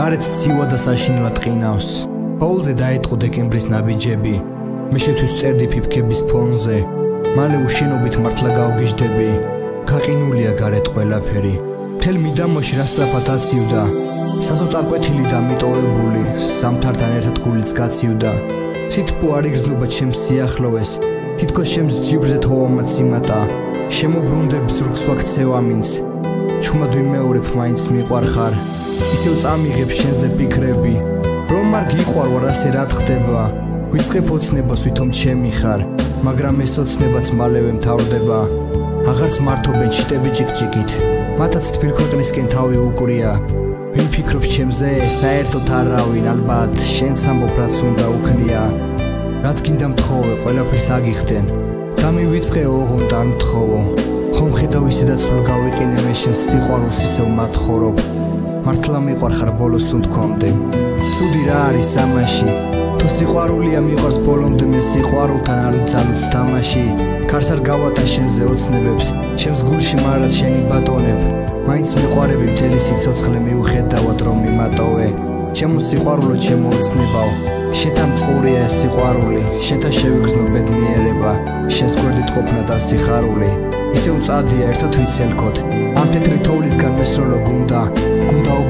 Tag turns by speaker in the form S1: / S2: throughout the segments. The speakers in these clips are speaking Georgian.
S1: გარეთ ცივა და საშინლად ყინავს. Პოულზე დაეწყო დეკემბრის ნაბიჯები. მე შეთვის წერდი ფიფქების ფონზე. მალე უშენობით მართლა გავგიჟდები. გაყინულია გარეთ ყველაფერი. მთელ მიდამოში რასწრაფად აცივდა. საზოწარკვეთილი და მიტოვებული. სამთართან ერთად გულიც გაცივდა. სითბო არ იგრძნობა ჩემს სიახლოვეს. თითქოს ჩემს ჯიბრზე თოვამაც იმატა. შემოვრუნდებ ზურგს ვაქცევა მინც. ჩუმად ვიმეორებ მაინც მიყვარხარ. ისევ წამიღებ შენზე ფიქრები. რომ არ გიყვარვარ ასე რა ხდება. ვიწყებ ოცნებას ვითომ ჩემი ხარ. მაგრამ ეს ოცნებაც მალევე მთავრდება. აღარც მართობენ შტები ჭიკჭიკით. მათაც თბილ ქვეყნისკენ თავი უკვრია. ვინ ფიქრობს ჩემზე, საერთოდ არავინ, ალბათ შენც ამბობ რაც უნდა უქნია. რაც გინდა მთხოვე, ყველაფერს აგიხდენ. დამივიწყე ოღონდ არ მთხოვო. ხომ ხედავ ისედაც სულ გავიყინე მე შენს სიყვარულს ისევ მათხოვრობ. მართლა მიყვარხარ ბოლოს უთქვამდე. ცუდი რა არის ამაში? თუ სიყვარულია მიყვარს ბოლომდე მე სიყვარულთან არ მძალუც თამაში. ქარს არ გავატა შენზე ოცნებებს, ჩემს გულში მარად შენი ბატონებ. მაინც მიყვარები მთელი სიცოცხლე მიუხედავად რომ მიმატოვე. ჩემო სიყვარულო, ჩემო ოცნებაო, შენთან მწყურია ეს სიყვარული, შენთან შევიგრძნო ბედნიერება, შენს გვერდით ყოფნა და სიხარული. ისევ მწადია ერთად ვიცელქოთ, ამ თეთრი თოვლისგან მესროლო გუნდა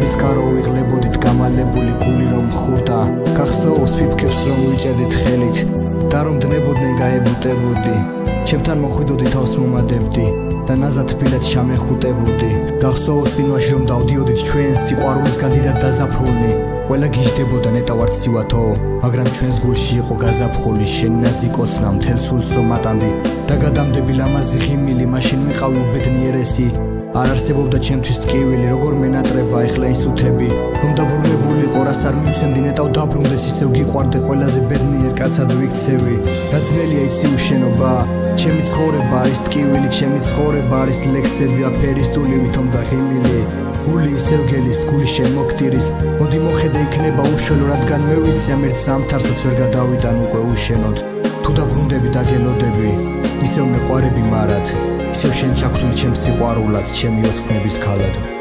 S1: ობის გარო ვიღლებოდით გამალებული გული რომ ხურდა. გახსოვს ფიფქებს რომ ვიჭერდით ხელით და რომ დნებოდნენ გაებუტებოდი. ჩემთან მოხვიდოდი თავს მომადებდი და ნაზად თბილად ჩამეხუტებოდი. გახსოვს ყინვაში რომ დავდიოდით ჩვენ სიყვარულისგან დიდად დაზაფრულნი. ყველა გიждდებოდა ნეტა ვარ ცივათო, მაგრამ ჩვენს გულში იყო გაზაფხული. შენი ნაზი კოცნა მთელ სულს რომ ატანდი და გადამდები ლამაზი ღიმილი, მაშინ ვიყავი უბედნიერესი. არ არსებობდა ჩემთვის ტკივილი, როგორ მენატრება ეხლა ის უთები. რომ დაბრუნებულიყო რას არ მივცემდი, ნეტავ დაბრუნდეს ისევ გიყვარდე, ყველაზე ბედნიერ კაცად ვიქცევი. რა ძნელია იცი უშენობა, ჩემი ცხოვრება არის ტკივილი, ჩემი ცხოვრება არის ლექსები აფერისტული ვითომ და ღიმილი. გული ისევ გელის, გული შენ მოკტირის, მოდი მოხედე იქნება უშველო, რადგან მე ვიცი ამ ერთ ზამთარსაც ვერ გადავიტან უკვე უშენოდ. თუ დაბრუნდები და გელოდები, ისევ მეყვარები მარად, ისევ შენ ჩაგვდული ჩემს სიყვარულად, ჩემი ოცნების ქალად.